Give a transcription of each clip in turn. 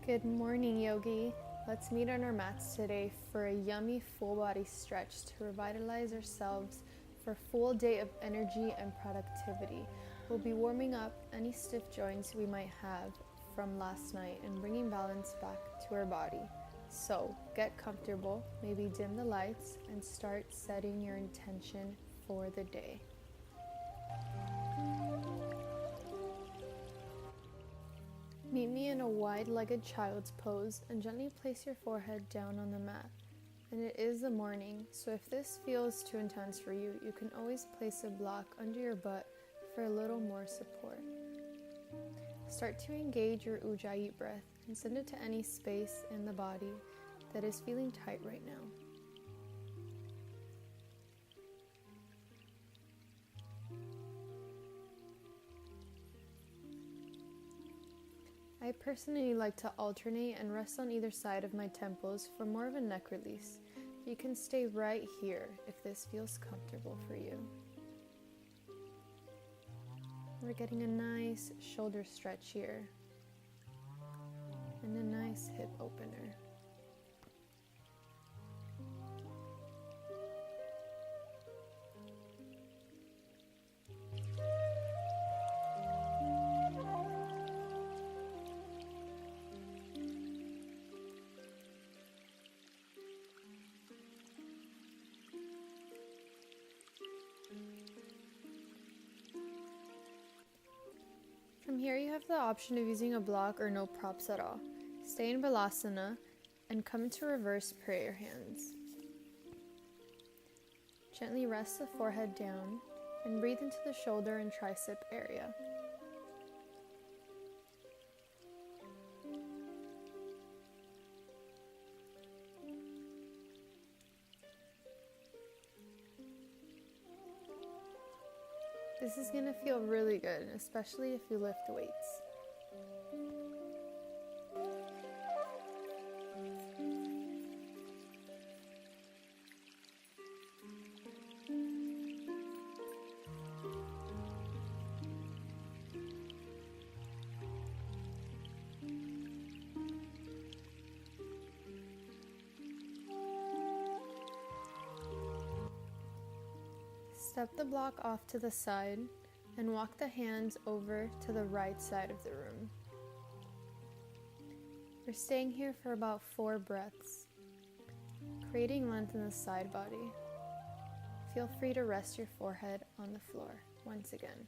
Good morning, Yogi. Let's meet on our mats today for a yummy full body stretch to revitalize ourselves for a full day of energy and productivity. We'll be warming up any stiff joints we might have from last night and bringing balance back to our body. So get comfortable, maybe dim the lights, and start setting your intention for the day. Meet me in a wide-legged child's pose and gently place your forehead down on the mat. And it is the morning, so if this feels too intense for you, you can always place a block under your butt for a little more support. Start to engage your Ujjayi breath and send it to any space in the body that is feeling tight right now. I personally like to alternate and rest on either side of my temples for more of a neck release. You can stay right here if this feels comfortable for you. We're getting a nice shoulder stretch here and a nice hip opener. From here you have the option of using a block or no props at all. Stay in Balasana and come into reverse prayer hands. Gently rest the forehead down and breathe into the shoulder and tricep area. This is going to feel really good, especially if you lift weights. Step the block off to the side and walk the hands over to the right side of the room. We're staying here for about 4 breaths, creating length in the side body. Feel free to rest your forehead on the floor once again.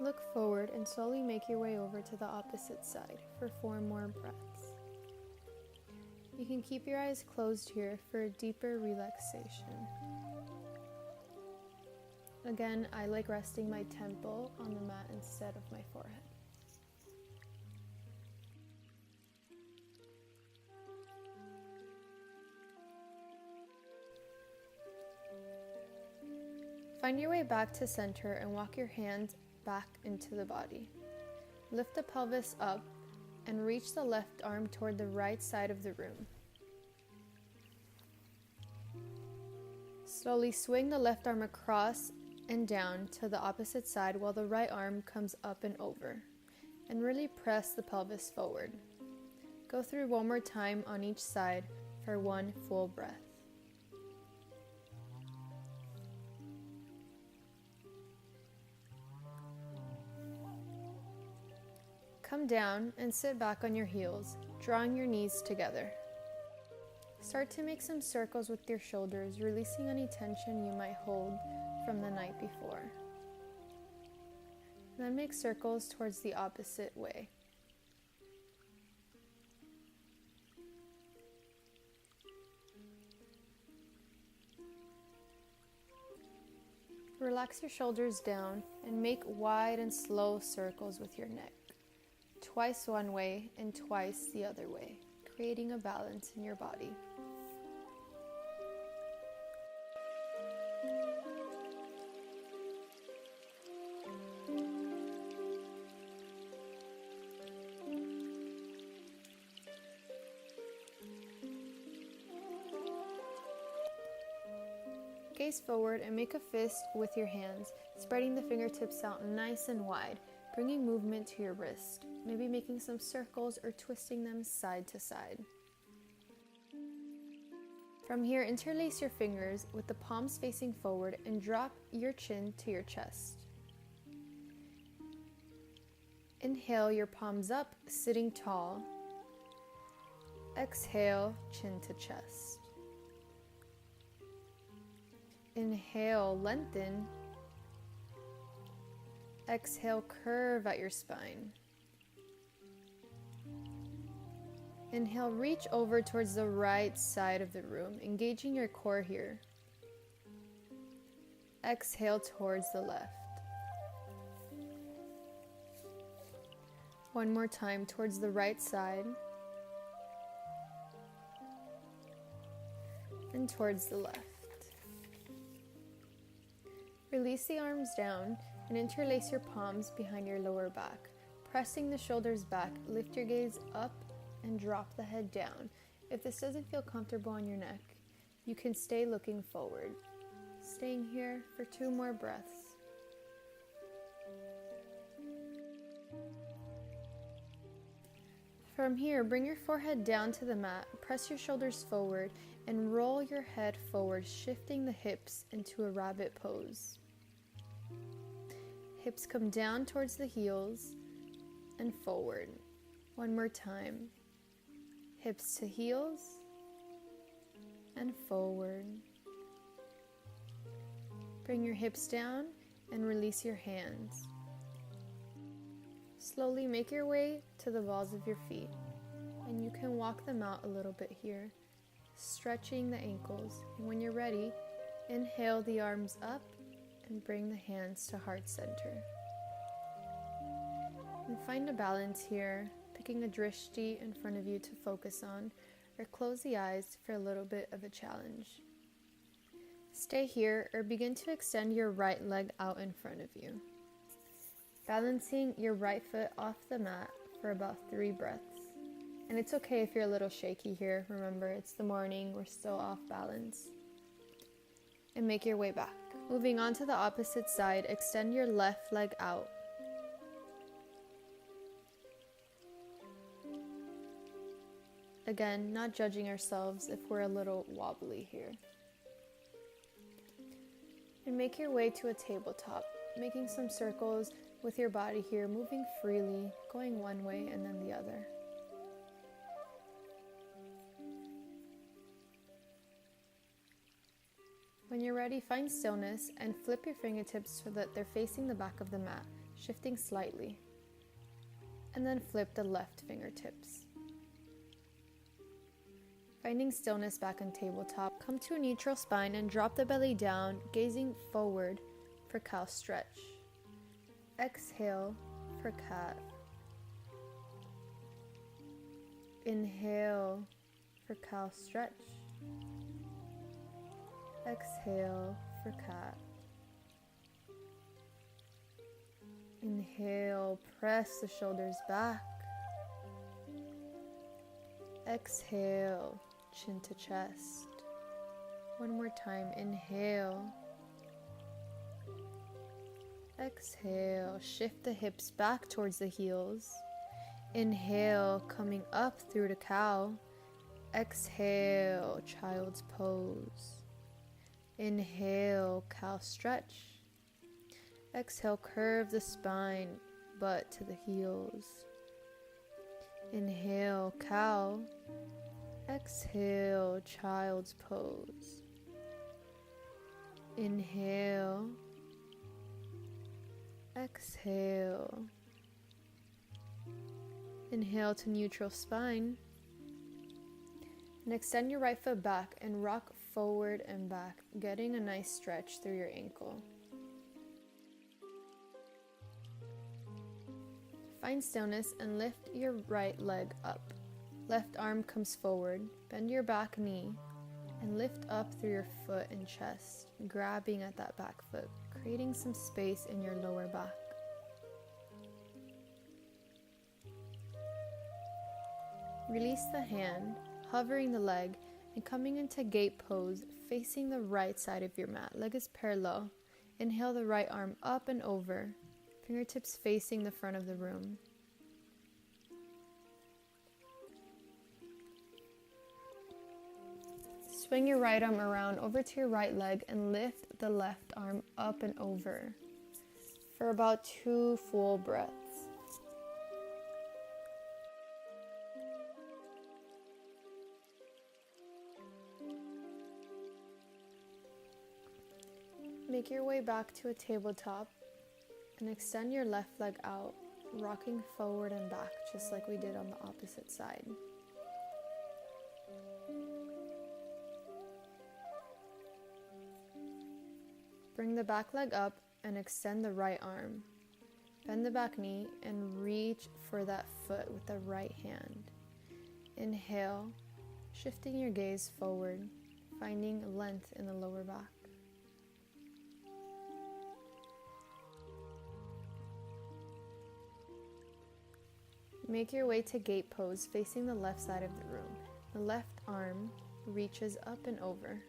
Look forward and slowly make your way over to the opposite side for 4 more breaths. You can keep your eyes closed here for a deeper relaxation. Again, I like resting my temple on the mat instead of my forehead. Find your way back to center and walk your hands back into the body. Lift the pelvis up and reach the left arm toward the right side of the room. Slowly swing the left arm across and down to the opposite side while the right arm comes up and over. And really press the pelvis forward. Go through one more time on each side for 1 full breath. Come down and sit back on your heels, drawing your knees together. Start to make some circles with your shoulders, releasing any tension you might hold from the night before. Then make circles towards the opposite way. Relax your shoulders down and make wide and slow circles with your neck. Twice one way and twice the other way, creating a balance in your body. Gaze forward and make a fist with your hands, spreading the fingertips out nice and wide, bringing movement to your wrist, maybe making some circles or twisting them side to side. From here, interlace your fingers with the palms facing forward and drop your chin to your chest. Inhale your palms up, sitting tall. Exhale, chin to chest. Inhale, lengthen. Exhale, curve at your spine. Inhale, reach over towards the right side of the room, engaging your core here. Exhale towards the left. One more time towards the right side. And towards the left. Release the arms down and interlace your palms behind your lower back. Pressing the shoulders back, lift your gaze up and drop the head down. If this doesn't feel comfortable on your neck, you can stay looking forward. Staying here for 2 more breaths. From here, bring your forehead down to the mat, press your shoulders forward, and roll your head forward, shifting the hips into a rabbit pose. Hips come down towards the heels and forward. One more time. Hips to heels and forward. Bring your hips down and release your hands. Slowly make your way to the balls of your feet, and you can walk them out a little bit here, stretching the ankles. And when you're ready, inhale the arms up and bring the hands to heart center. And find a balance here, picking a drishti in front of you to focus on, or close the eyes for a little bit of a challenge. Stay here or begin to extend your right leg out in front of you, balancing your right foot off the mat for about 3 breaths. And it's okay if you're a little shaky here. Remember, it's the morning, we're still off balance. And make your way back. Moving on to the opposite side, extend your left leg out. Again, not judging ourselves if we're a little wobbly here. And make your way to a tabletop, making some circles with your body here, moving freely, going one way and then the other. When you're ready, find stillness and flip your fingertips so that they're facing the back of the mat, shifting slightly. And then flip the left fingertips. Finding stillness back on tabletop, come to a neutral spine and drop the belly down, gazing forward for cow stretch. Exhale for cat. Inhale for cow stretch. Exhale for cat. Inhale, press the shoulders back. Exhale, chin to chest. One more time, inhale. Exhale, shift the hips back towards the heels. Inhale, coming up through the cow. Exhale, child's pose. Inhale, cow stretch. Exhale, curve the spine, butt to the heels. Inhale, cow. Exhale, child's pose. Inhale. Exhale. Inhale to neutral spine. And extend your right foot back and rock forward and back, getting a nice stretch through your ankle. Find stillness and lift your right leg up. Left arm comes forward, bend your back knee, and lift up through your foot and chest, grabbing at that back foot, creating some space in your lower back. Release the hand, hovering the leg, and coming into gate pose, facing the right side of your mat. Leg is parallel. Inhale the right arm up and over, fingertips facing the front of the room. Swing your right arm around over to your right leg and lift the left arm up and over for about 2 full breaths. Make your way back to a tabletop and extend your left leg out, rocking forward and back just like we did on the opposite side. Bring the back leg up and extend the right arm. Bend the back knee and reach for that foot with the right hand. Inhale, shifting your gaze forward, finding length in the lower back. Make your way to gate pose facing the left side of the room. The left arm reaches up and over.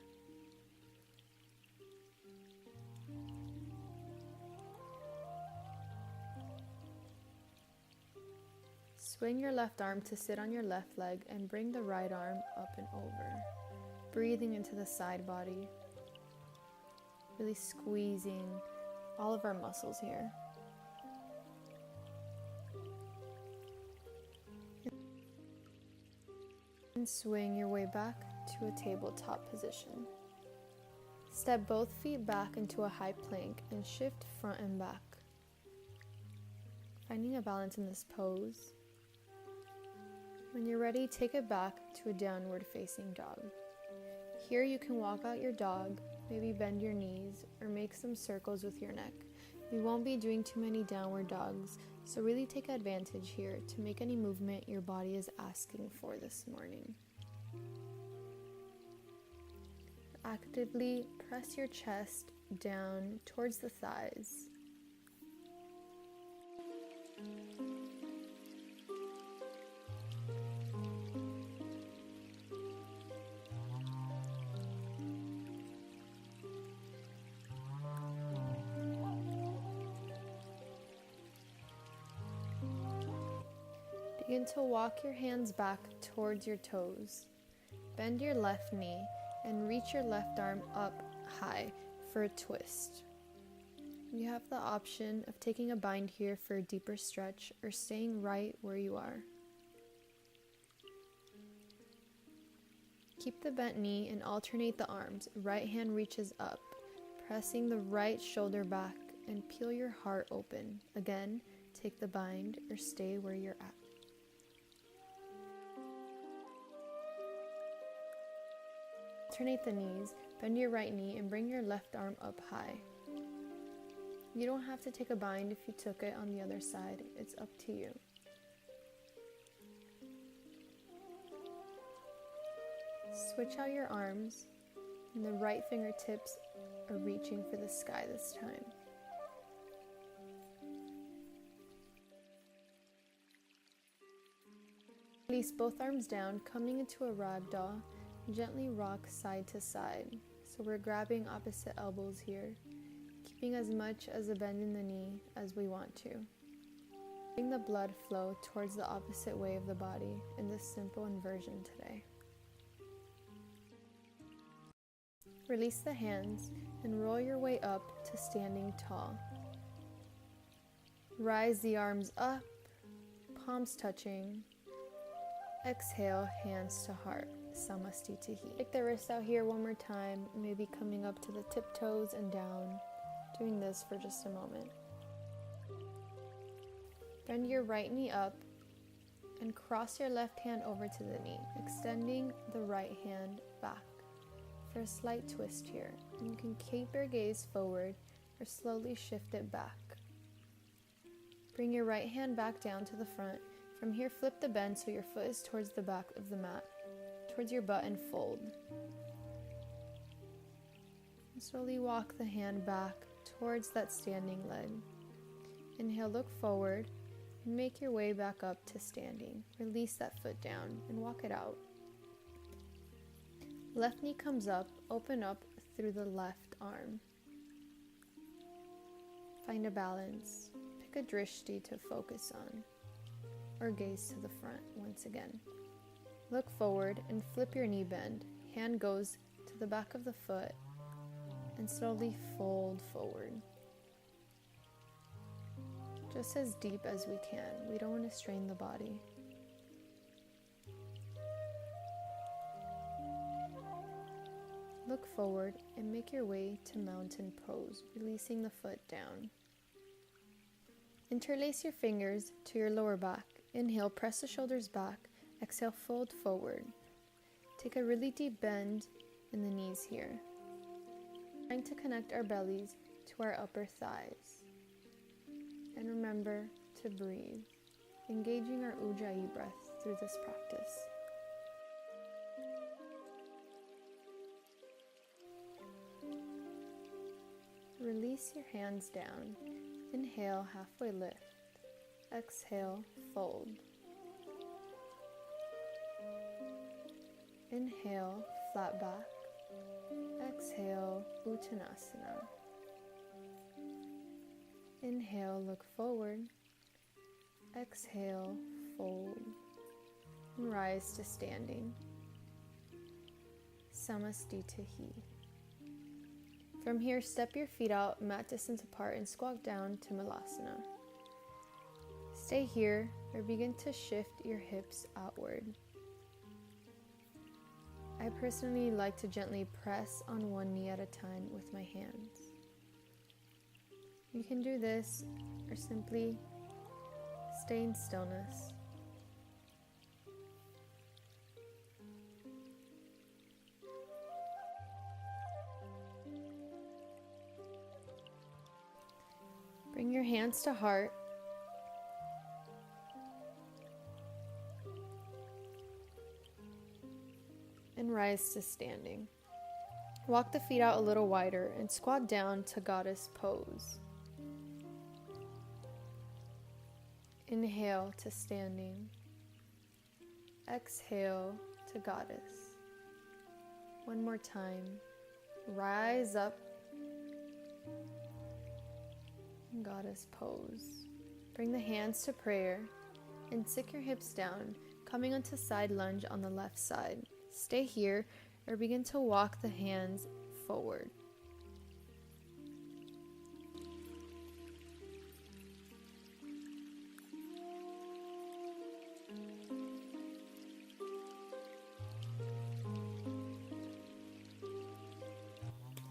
Swing your left arm to sit on your left leg and bring the right arm up and over. Breathing into the side body. Really squeezing all of our muscles here. And swing your way back to a tabletop position. Step both feet back into a high plank and shift front and back. Finding a balance in this pose. When you're ready, take it back to a downward facing dog. Here you can walk out your dog, maybe bend your knees, or make some circles with your neck. We won't be doing too many downward dogs, so really take advantage here to make any movement your body is asking for this morning. Actively press your chest down towards the thighs. Begin to walk your hands back towards your toes. Bend your left knee and reach your left arm up high for a twist. You have the option of taking a bind here for a deeper stretch or staying right where you are. Keep the bent knee and alternate the arms. Right hand reaches up, pressing the right shoulder back and peel your heart open. Again, take the bind or stay where you're at. Alternate the knees, bend your right knee and bring your left arm up high. You don't have to take a bind if you took it on the other side, it's up to you. Switch out your arms, and the right fingertips are reaching for the sky this time. Release both arms down, coming into a ragdoll. Gently rock side to side. So we're grabbing opposite elbows here, keeping as much as a bend in the knee as we want to. Letting the blood flow towards the opposite way of the body in this simple inversion today. Release the hands and roll your way up to standing tall. Rise the arms up, palms touching. Exhale, hands to heart. Namaste to heat. Take the wrists out here one more time, maybe coming up to the tiptoes and down. Doing this for just a moment. Bend your right knee up and cross your left hand over to the knee, extending the right hand back for a slight twist here. And you can keep your gaze forward or slowly shift it back. Bring your right hand back down to the front. From here, flip the bend so your foot is towards the back of the mat, towards your butt, and fold. And slowly walk the hand back towards that standing leg. Inhale, look forward, and make your way back up to standing. Release that foot down and walk it out. Left knee comes up, open up through the left arm. Find a balance. Pick a drishti to focus on, or gaze to the front once again. Look forward and flip your knee bend. Hand goes to the back of the foot and slowly fold forward. Just as deep as we can. We don't want to strain the body. Look forward and make your way to mountain pose, releasing the foot down. Interlace your fingers to your lower back. Inhale, press the shoulders back. Exhale, fold forward. Take a really deep bend in the knees here. Trying to connect our bellies to our upper thighs. And remember to breathe, engaging our Ujjayi breath through this practice. Release your hands down. Inhale, halfway lift. Exhale, fold. Inhale, flat back. Exhale, Uttanasana. Inhale, look forward. Exhale, fold. And rise to standing. Samastitihi. From here, step your feet out, mat distance apart, and squat down to Malasana. Stay here or begin to shift your hips outward. I personally like to gently press on one knee at a time with my hands. You can do this or simply stay in stillness. Bring your hands to heart. And rise to standing. Walk the feet out a little wider and squat down to goddess pose. Inhale to standing. Exhale to goddess. One more time. Rise up. Goddess pose. Bring the hands to prayer and sit your hips down, coming onto side lunge on the left side. Stay here or begin to walk the hands forward.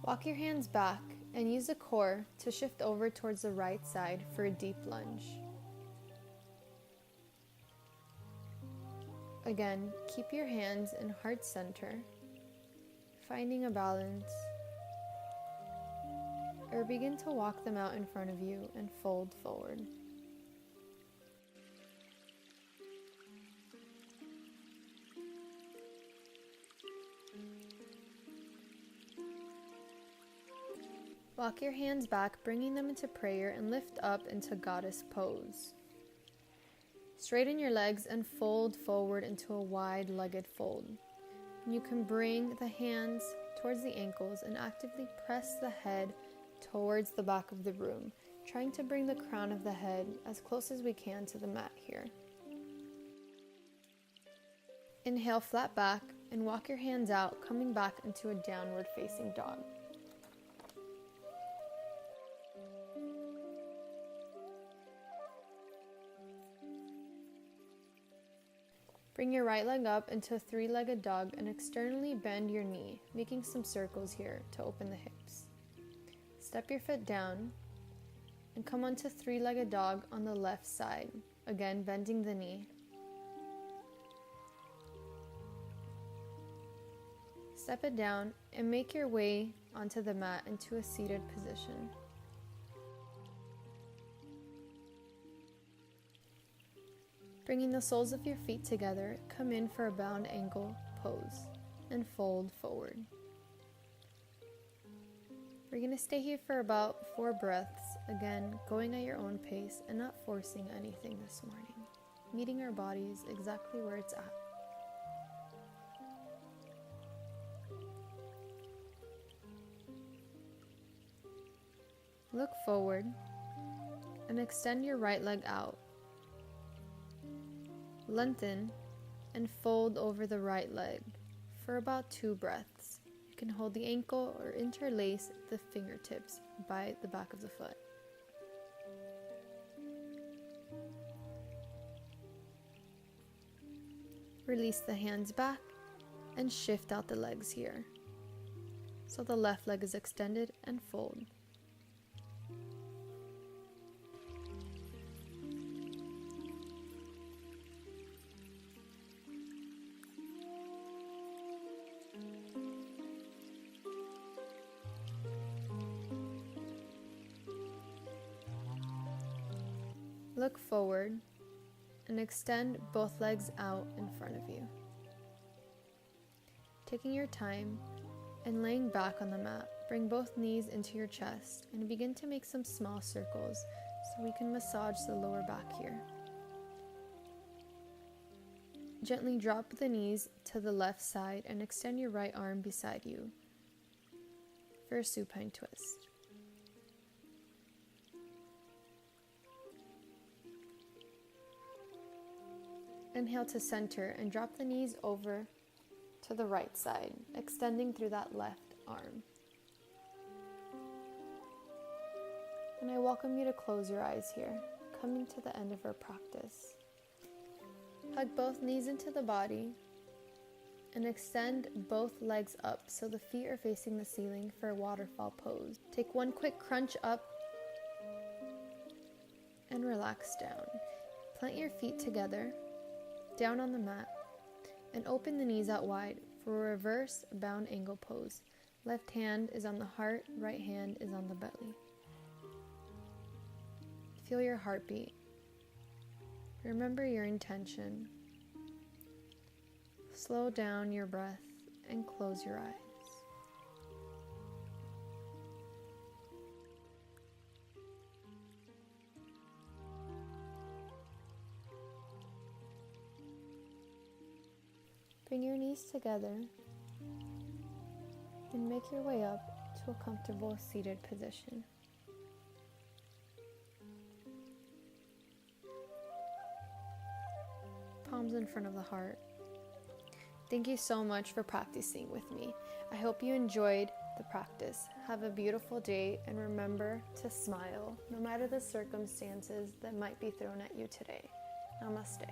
Walk your hands back and use the core to shift over towards the right side for a deep lunge. Again, keep your hands in heart center, finding a balance, or begin to walk them out in front of you and fold forward. Walk your hands back, bringing them into prayer, and lift up into goddess pose. Straighten your legs and fold forward into a wide-legged fold. You can bring the hands towards the ankles and actively press the head towards the back of the room, trying to bring the crown of the head as close as we can to the mat here. Inhale, flat back, and walk your hands out, coming back into a downward facing dog. Bring your right leg up into a three-legged dog and externally bend your knee, making some circles here to open the hips. Step your foot down and come onto three-legged dog on the left side, again bending the knee. Step it down and make your way onto the mat into a seated position. Bringing the soles of your feet together, come in for a bound ankle pose and fold forward. We're going to stay here for about 4 breaths, again going at your own pace and not forcing anything this morning, meeting our bodies exactly where it's at. Look forward and extend your right leg out. Lengthen and fold over the right leg for about 2 breaths. You can hold the ankle or interlace the fingertips by the back of the foot. Release the hands back and shift out the legs here. So the left leg is extended and fold. Look forward and extend both legs out in front of you. Taking your time and laying back on the mat, bring both knees into your chest and begin to make some small circles so we can massage the lower back here. Gently drop the knees to the left side and extend your right arm beside you for a supine twist. Inhale to center and drop the knees over to the right side, extending through that left arm. And I welcome you to close your eyes here, coming to the end of our practice. Hug both knees into the body and extend both legs up so the feet are facing the ceiling for a waterfall pose. Take one quick crunch up and relax down. Plant your feet together, down on the mat, and open the knees out wide for a reverse bound angle pose. Left hand is on the heart, right hand is on the belly. Feel your heartbeat. Remember your intention. Slow down your breath and close your eyes. Bring your knees together and make your way up to a comfortable seated position. Palms in front of the heart. Thank you so much for practicing with me. I hope you enjoyed the practice. Have a beautiful day and remember to smile no matter the circumstances that might be thrown at you today. Namaste.